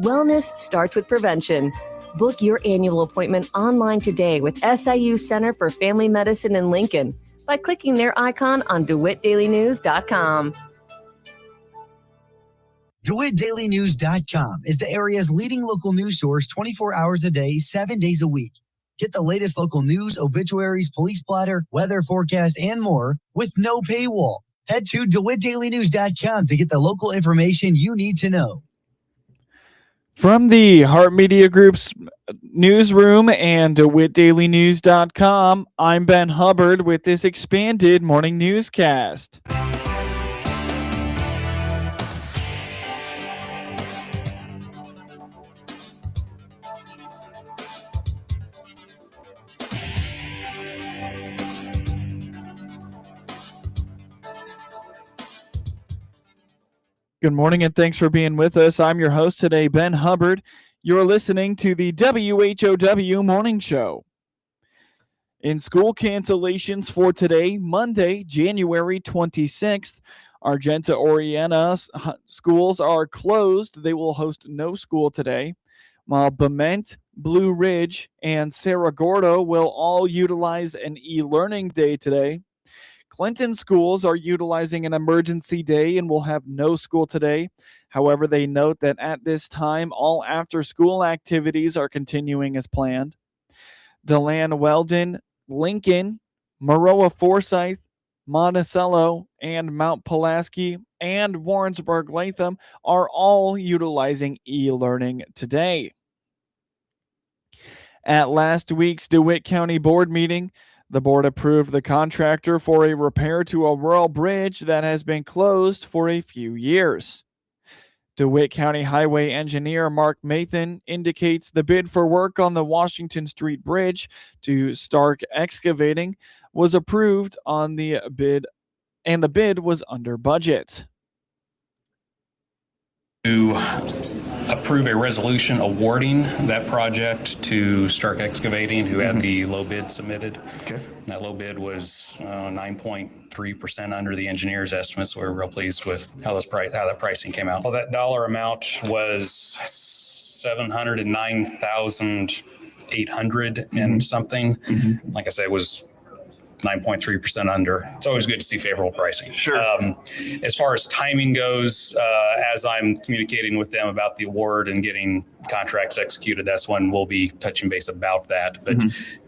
Wellness starts with prevention. Book your annual appointment online today with SIU Center for Family Medicine in Lincoln by clicking their icon on DeWittDailyNews.com. DeWittDailyNews.com is the area's leading local news source 24 hours a day, 7 days a week. Get the latest local news, obituaries, police blotter, weather forecast, and more with no paywall. Head to DeWittDailyNews.com to get the local information you need to know. From the Hart Media Group's newsroom and DeWittDailyNews.com, I'm Ben Hubbard with this expanded morning newscast. Good morning and thanks for being with us. I'm your host today, Ben Hubbard. You're listening to the WHOW Morning Show. In school cancellations for today, Monday, January 26th, Argenta-Oreana schools are closed. They will host no school today, while Belmont, Blue Ridge, and Cerro Gordo will all utilize an e-learning day today. Clinton schools are utilizing an emergency day and will have no school today. However, they note that at this time, all after-school activities are continuing as planned. Dillon, Weldon, Lincoln, Maroa Forsyth, Monticello, and Mount Pulaski and Warrensburg-Latham are all utilizing e-learning today. At last week's DeWitt County Board meeting, the board approved the contractor for a repair to a rural bridge that has been closed for a few years. DeWitt County Highway Engineer Mark Mathan indicates the bid for work on the Washington Street Bridge to Stark Excavating was approved on the bid, and the bid was under budget. To approve a resolution awarding that project to Stark Excavating, who had the low bid submitted. Okay. That low bid was 9.3% under the engineer's estimates. So we're real pleased with how that pricing came out. Well, that dollar amount was $709,800 and something. Like I said, it was 9.3% under. It's always good to see favorable pricing. Sure. As far as timing goes, as I'm communicating with them about the award and getting contracts executed, that's when we'll be touching base about that. But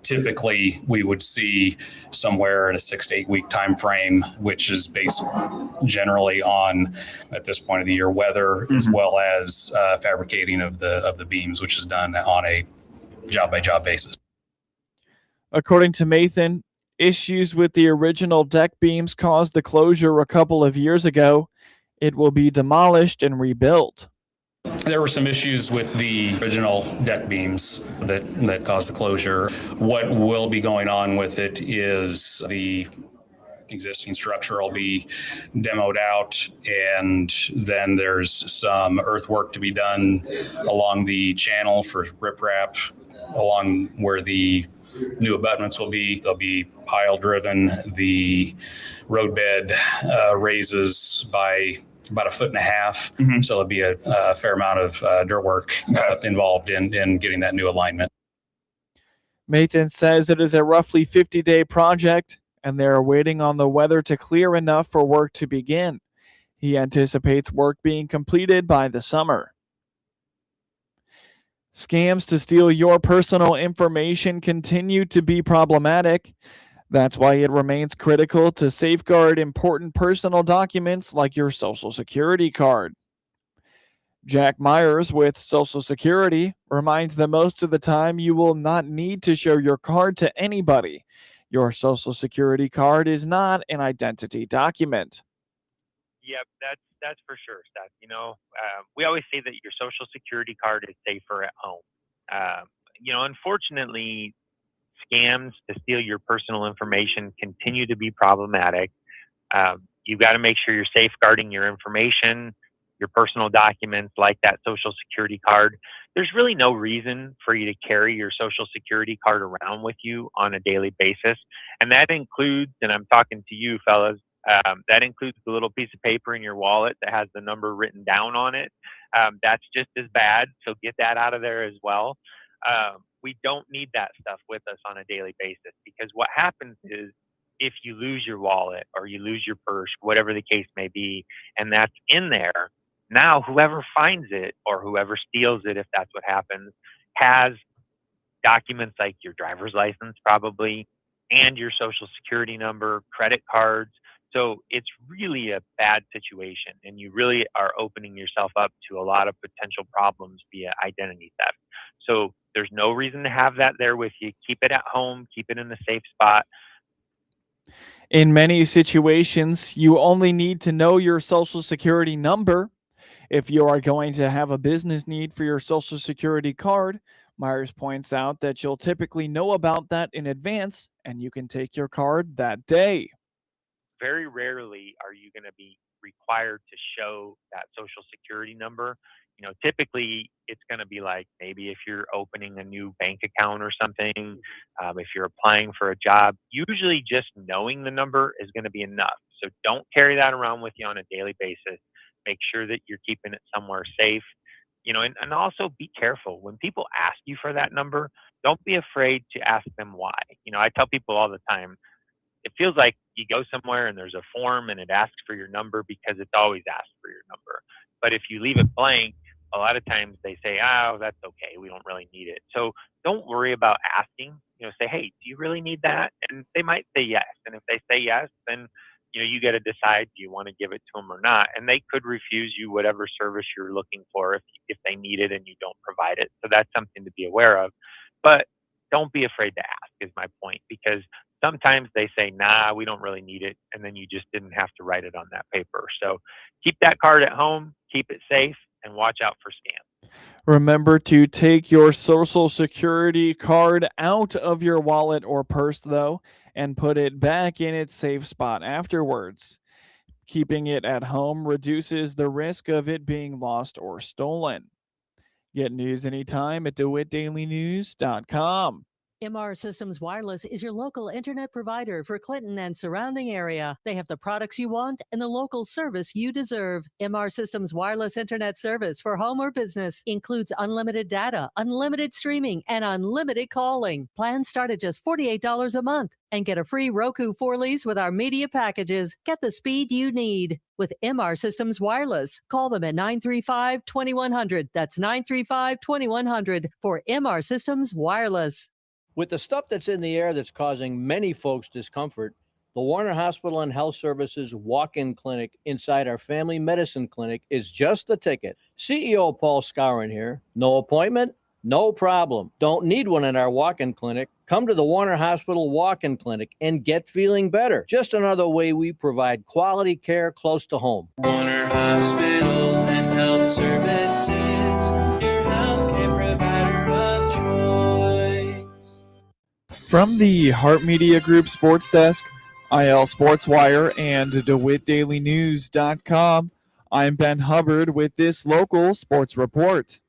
typically, we would see somewhere in a 6 to 8 week time frame, which is based generally on, at this point of the year, weather as well as fabricating of the beams, which is done on a job by job basis. According to Mathan, issues with the original deck beams caused the closure a couple of years ago. It will be demolished and rebuilt. There were some issues with the original deck beams that caused the closure. What will be going on with it is the existing structure will be demoed out, and then there's some earthwork to be done along the channel for riprap, along where the new abutments will be. They'll be pile driven. The roadbed raises by about 1.5 feet. So there'll be a fair amount of dirt work involved in getting that new alignment. Mathan says it is a roughly 50-day project, and they are waiting on the weather to clear enough for work to begin. He anticipates work being completed by the summer. Scams to steal your personal information continue to be problematic. That's why it remains critical to safeguard important personal documents like your Social Security card. Jack Myers with Social Security reminds that most of the time you will not need to show your card to anybody. Your Social Security card is not an identity document. Yep, that's for sure, Seth. You know, we always say that your Social Security card is safer at home. Unfortunately, scams to steal your personal information continue to be problematic. You've got to make sure you're safeguarding your information, your personal documents like that Social Security card. There's really no reason for you to carry your Social Security card around with you on a daily basis. And that includes, and I'm talking to you fellas, that includes the little piece of paper in your wallet that has the number written down on it. That's just as bad. So get that out of there as well. We don't need that stuff with us on a daily basis, because what happens is if you lose your wallet or you lose your purse, whatever the case may be, and that's in there, now whoever finds it or whoever steals it, if that's what happens, has documents like your driver's license probably, and your social security number, credit cards. So it's really a bad situation, and you really are opening yourself up to a lot of potential problems via identity theft. So there's no reason to have that there with you. Keep it at home, keep it in a safe spot. In many situations, you only need to know your social security number. If you are going to have a business need for your social security card, Myers points out that you'll typically know about that in advance, and you can take your card that day. Very rarely are you going to be required to show that social security number. You know, typically it's going to be like maybe if you're opening a new bank account or something, if you're applying for a job, usually just knowing the number is going to be enough. So don't carry that around with you on a daily basis. Make sure that you're keeping it somewhere safe. You know, and also be careful. When people ask you for that number, don't be afraid to ask them why. You know, I tell people all the time, it feels like you go somewhere and there's a form and it asks for your number because it's always asked for your number. But if you leave it blank, a lot of times they say, oh, that's okay, we don't really need it. So don't worry about asking. You know, say, hey, do you really need that? And they might say yes. And if they say yes, then you know, you got to decide, do you want to give it to them or not? And they could refuse you whatever service you're looking for if they need it and you don't provide it. So that's something to be aware of. But don't be afraid to ask is my point, because sometimes they say, nah, we don't really need it. And then you just didn't have to write it on that paper. So keep that card at home, keep it safe, and watch out for scams. Remember to take your social security card out of your wallet or purse, though, and put it back in its safe spot afterwards. Keeping it at home reduces the risk of it being lost or stolen. Get news anytime at DeWittDailyNews.com. MR Systems Wireless is your local internet provider for Clinton and surrounding area. They have the products you want and the local service you deserve. MR Systems Wireless Internet service for home or business includes unlimited data, unlimited streaming, and unlimited calling. Plans start at just $48 a month and get a free Roku 4 lease with our media packages. Get the speed you need with MR Systems Wireless. Call them at 935-2100. That's 935-2100 for MR Systems Wireless. With the stuff that's in the air that's causing many folks discomfort, the Warner Hospital and Health Services walk-in clinic inside our family medicine clinic is just the ticket. CEO Paul Scourin here. No appointment? No problem. Don't need one in our walk-in clinic. Come to the Warner Hospital walk-in clinic and get feeling better. Just another way we provide quality care close to home. Warner Hospital and Health Services, your healthcare provider of choice. From the Hart Media Group Sports Desk, IL Sports Wire, and DeWittDailyNews.com, I'm Ben Hubbard with this local sports report.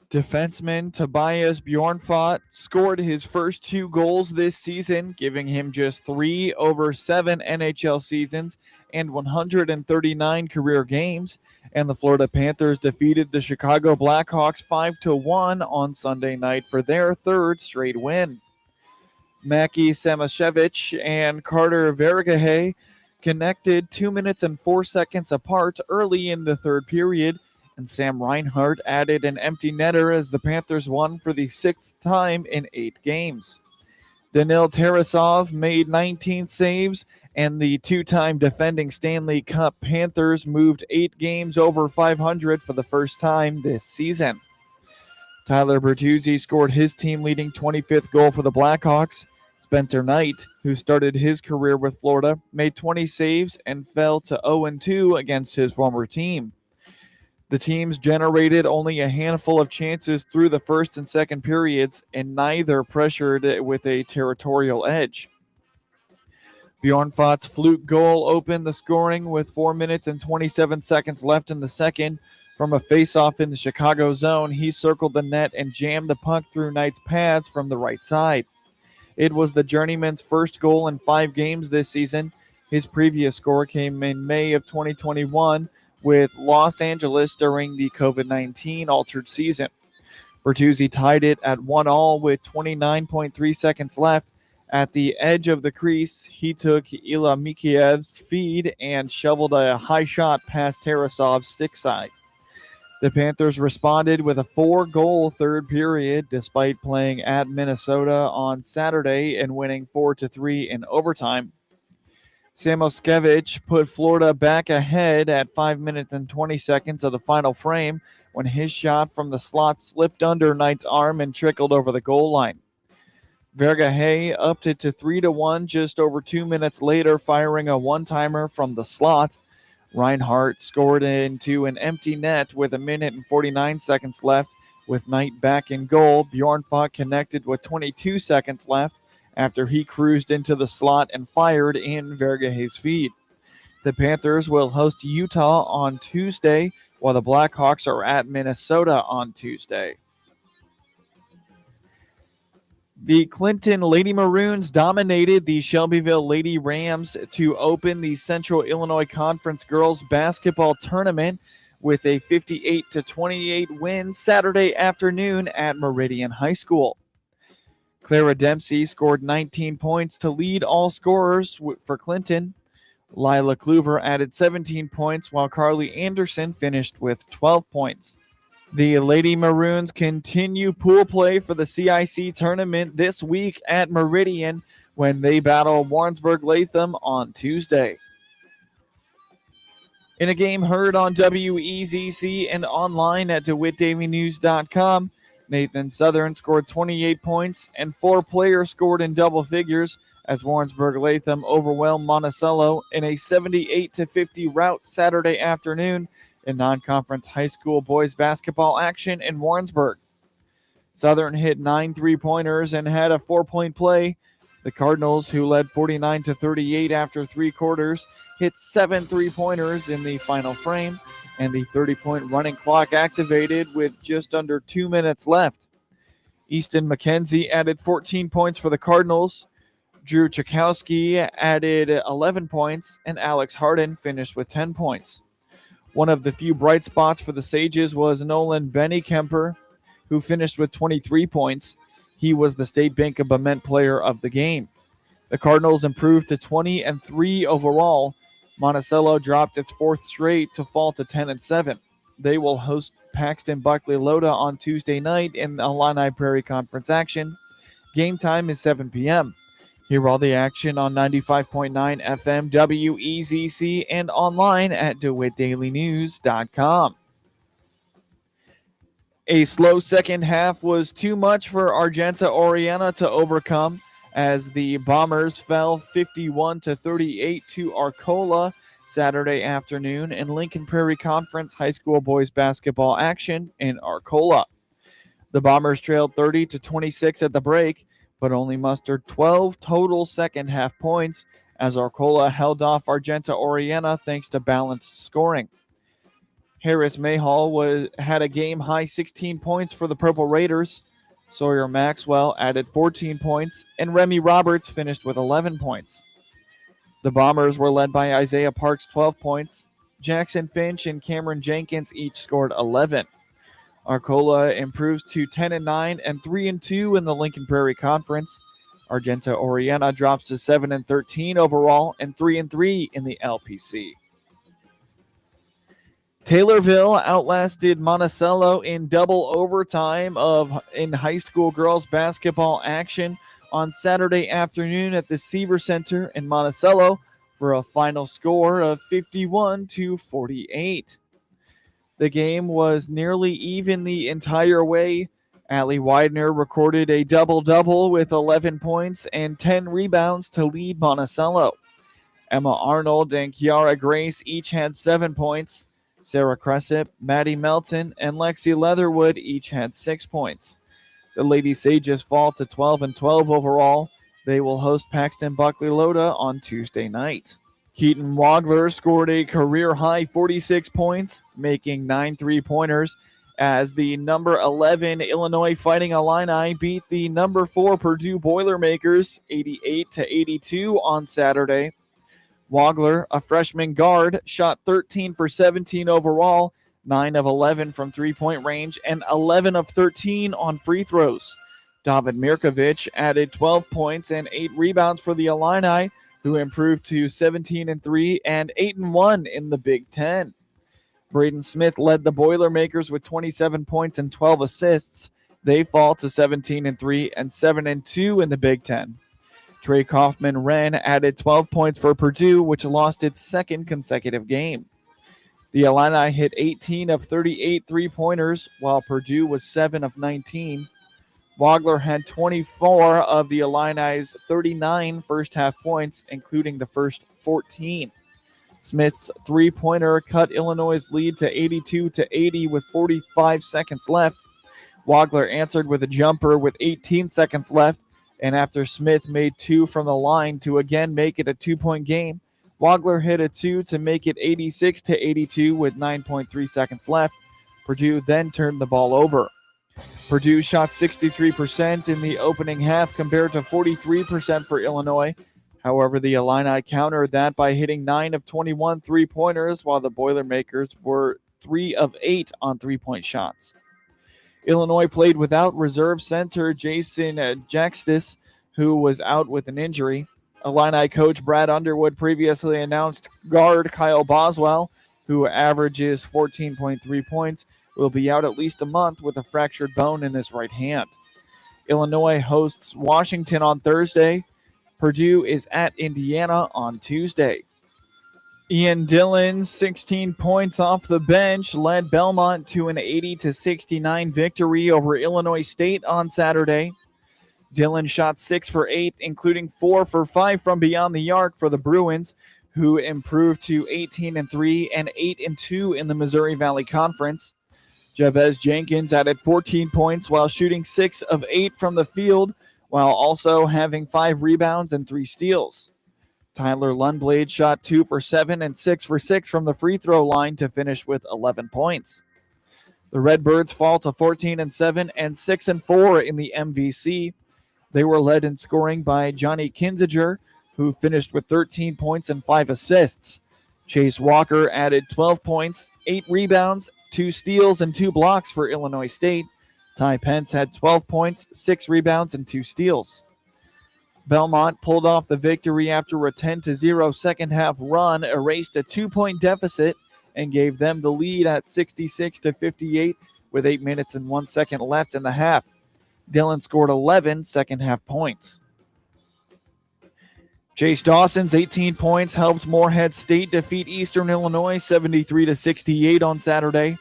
Defenseman Tobias Bjornfot scored his first 2 goals this season, giving him just 3 over 7 NHL seasons and 139 career games, and the Florida Panthers defeated the Chicago Blackhawks 5-1 on Sunday night for their 3rd straight win. Maki Samashevich and Carter Vergahay connected 2 minutes and 4 seconds apart early in the 3rd period, and Sam Reinhart added an empty netter as the Panthers won for the 6th time in 8 games. Danil Tarasov made 19 saves, and the 2-time defending Stanley Cup Panthers moved 8 games over 500 for the first time this season. Tyler Bertuzzi scored his team-leading 25th goal for the Blackhawks. Spencer Knight, who started his career with Florida, made 20 saves and fell to 0-2 against his former team. The teams generated only a handful of chances through the first and second periods, and neither pressured it with a territorial edge. Bjornfot's fluke goal opened the scoring with 4 minutes and 27 seconds left in the second. From a face-off in the Chicago zone, he circled the net and jammed the puck through Knight's pads from the right side. It was the journeyman's first goal in 5 games this season. His previous score came in May of 2021 with Los Angeles during the COVID-19 altered season. Bertuzzi tied it at 1-1 with 29.3 seconds left. At the edge of the crease, he took Ila Mikiev's feed and shoveled a high shot past Tarasov's stick side. The Panthers responded with a 4-goal third period despite playing at Minnesota on Saturday and winning 4-3 in overtime. Samoskevich put Florida back ahead at 5 minutes and 20 seconds of the final frame when his shot from the slot slipped under Knight's arm and trickled over the goal line. Vergahay upped it to 3-1 just over 2 minutes later, firing a one-timer from the slot. Reinhardt scored into an empty net with 1 minute and 49 seconds left. With Knight back in goal, Bjornfot connected with 22 seconds left after he cruised into the slot and fired in Vergahay's feed. The Panthers will host Utah on Tuesday, while the Blackhawks are at Minnesota on Tuesday. The Clinton Lady Maroons dominated the Shelbyville Lady Rams to open the Central Illinois Conference Girls Basketball Tournament with a 58-28 win Saturday afternoon at Meridian High School. Clara Dempsey scored 19 points to lead all scorers for Clinton. Lila Kluver added 17 points, while Carly Anderson finished with 12 points. The Lady Maroons continue pool play for the CIC tournament this week at Meridian when they battle Warrensburg-Latham on Tuesday. In a game heard on WEZC and online at DeWittDailyNews.com, Nathan Southern scored 28 points and 4 players scored in double figures as Warrensburg-Latham overwhelmed Monticello in a 78-50 rout Saturday afternoon in non-conference high school boys basketball action in Warrensburg. Southern hit 9 3-pointers and had a 4-point play. The Cardinals, who led 49-38 after 3 quarters, hit 7 3-pointers in the final frame, and the 30-point running clock activated with just under 2 minutes left. Easton McKenzie added 14 points for the Cardinals. Drew Chakowski added 11 points, and Alex Harden finished with 10 points. One of the few bright spots for the Sages was Nolan Benny-Kemper, who finished with 23 points. He was the State Bank of Bement player of the game. The Cardinals improved to 20-3 overall. Monticello dropped its 4th straight to fall to 10-7. They will host Paxton Buckley Loda on Tuesday night in the Illini Prairie Conference action. Game time is 7 p.m. Hear all the action on 95.9 FM WEZC and online at DeWittDailyNews.com. A slow second half was too much for Argenta-Oreana to overcome as the Bombers fell 51-38 to Arcola Saturday afternoon in Lincoln Prairie Conference high school boys basketball action in Arcola. The Bombers trailed 30-26 at the break, but only mustered 12 total second half points as Arcola held off Argenta-Oreana thanks to balanced scoring. Harris Mayhall had a game-high 16 points for the Purple Raiders. Sawyer Maxwell added 14 points, and Remy Roberts finished with 11 points. The Bombers were led by Isaiah Parks, 12 points. Jackson Finch and Cameron Jenkins each scored 11. Arcola improves to 10-9 and 3-2 in the Lincoln Prairie Conference. Argenta-Oreana drops to 7-13 overall and 3-3 in the LPC. Taylorville outlasted Monticello in double overtime in high school girls basketball action on Saturday afternoon at the Seaver Center in Monticello for a final score of 51-48. The game was nearly even the entire way. Allie Widener recorded a double-double with 11 points and 10 rebounds to lead Monticello. Emma Arnold and Kiara Grace each had 7 points. Sarah Cressip, Maddie Melton, and Lexi Leatherwood each had 6 points. The Lady Sages fall to 12-12 overall. They will host Paxton Buckley Loda on Tuesday night. Keaton Wagler scored a career-high 46 points, making 9 3-pointers, as the number 11 Illinois Fighting Illini beat the number 4 Purdue Boilermakers 88-82 on Saturday. Wagler, a freshman guard, shot 13 for 17 overall, 9 of 11 from three-point range, and 11 of 13 on free throws. David Mirkovic added 12 points and 8 rebounds for the Illini, who improved to 17-3 and 8-1 in the Big Ten. Braden Smith led the Boilermakers with 27 points and 12 assists. They fall to 17-3 and 7-2 in the Big Ten. Trey Kaufman-Wren added 12 points for Purdue, which lost its second consecutive game. The Illini hit 18 of 38 three-pointers, while Purdue was 7 of 19. Wagler had 24 of the Illini's 39 first-half points, including the first 14. Smith's three-pointer cut Illinois' lead to 82-80 with 45 seconds left. Wagler answered with a jumper with 18 seconds left, and after Smith made 2 from the line to again make it a 2-point game, Wagler hit a 2 to make it 86-82 with 9.3 seconds left. Purdue then turned the ball over. Purdue shot 63% in the opening half compared to 43% for Illinois. However, the Illini countered that by hitting 9 of 21 three-pointers, while the Boilermakers were 3 of 8 on three-point shots. Illinois played without reserve center Jason Jaxtis, who was out with an injury. Illini coach Brad Underwood previously announced guard Kyle Boswell, who averages 14.3 points, will be out at least a month with a fractured bone in his right hand. Illinois hosts Washington on Thursday. Purdue is at Indiana on Tuesday. Ian Dillon's 16 points off the bench led Belmont to an 80-69 victory over Illinois State on Saturday. Dillon shot 6 for 8, including 4 for 5 from beyond the arc for the Bruins, who improved to 18-3 and 8-2 in the Missouri Valley Conference. Jabez Jenkins added 14 points while shooting 6 of 8 from the field, while also having 5 rebounds and 3 steals. Tyler Lundblade shot 2 for 7 and 6 for 6 from the free throw line to finish with 11 points. The Redbirds fall to 14-7 and 6-4 in the MVC. They were led in scoring by Johnny Kinziger, who finished with 13 points and 5 assists. Chase Walker added 12 points, 8 rebounds, 2 steals, and 2 blocks for Illinois State. Ty Pence had 12 points, 6 rebounds, and 2 steals. Belmont pulled off the victory after a 10-0 second-half run, erased a 2-point deficit, and gave them the lead at 66-58 with 8 minutes and 1 second left in the half. Dillon scored 11 second-half points. Chase Dawson's 18 points helped Morehead State defeat Eastern Illinois 73-68 on Saturday.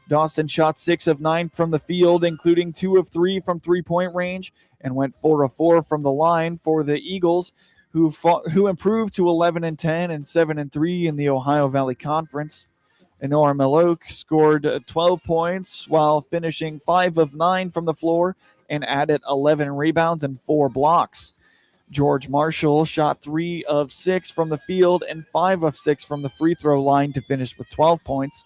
Dawson shot 6 of 9 from the field, including 2 of 3 from three-point range, and went 4 of 4 from the line for the Eagles, who improved to 11-10 and 7-3 in the Ohio Valley Conference. Enora Maloke scored 12 points while finishing 5 of 9 from the floor and added 11 rebounds and 4 blocks. George Marshall shot 3 of 6 from the field and 5 of 6 from the free throw line to finish with 12 points.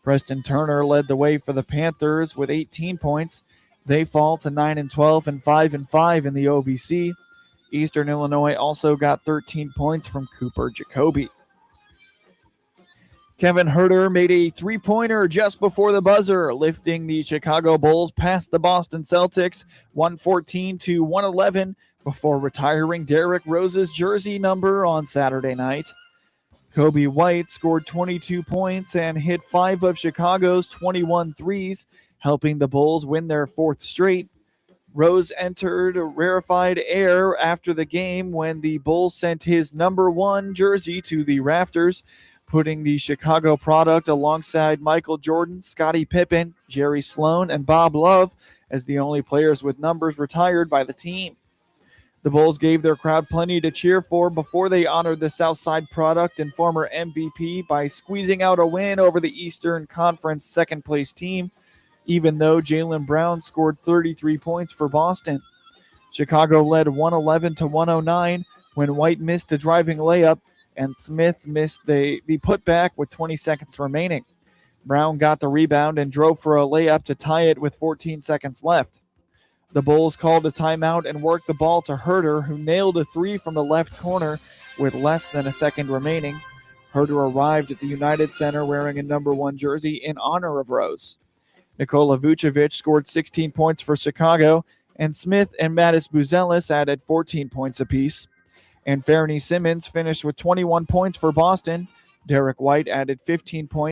Preston Turner led the way for the Panthers with 18 points. They fall to 9-12 and 5-5 in the OVC. Eastern Illinois also got 13 points from Cooper Jacoby. Kevin Herter made a three-pointer just before the buzzer, lifting the Chicago Bulls past the Boston Celtics 114-111 before retiring Derrick Rose's jersey number on Saturday night. Kobe White scored 22 points and hit 5 of Chicago's 21 threes, helping the Bulls win their 4th straight. Rose entered rarefied air after the game when the Bulls sent his number 1 jersey to the rafters, putting the Chicago product alongside Michael Jordan, Scottie Pippen, Jerry Sloan, and Bob Love as the only players with numbers retired by the team. The Bulls gave their crowd plenty to cheer for before they honored the Southside product and former MVP by squeezing out a win over the Eastern Conference second-place team, even though Jaylen Brown scored 33 points for Boston. Chicago led 111-109 when White missed a driving layup and Smith missed the putback with 20 seconds remaining. Brown got the rebound and drove for a layup to tie it with 14 seconds left. The Bulls called a timeout and worked the ball to Herter, who nailed a 3 from the left corner with less than a second remaining. Herder arrived at the United Center wearing a number 1 jersey in honor of Rose. Nikola Vucevic scored 16 points for Chicago, and Smith and Mattis Buzelis added 14 points apiece. And Fernie Simmons finished with 21 points for Boston. Derek White added 15 points.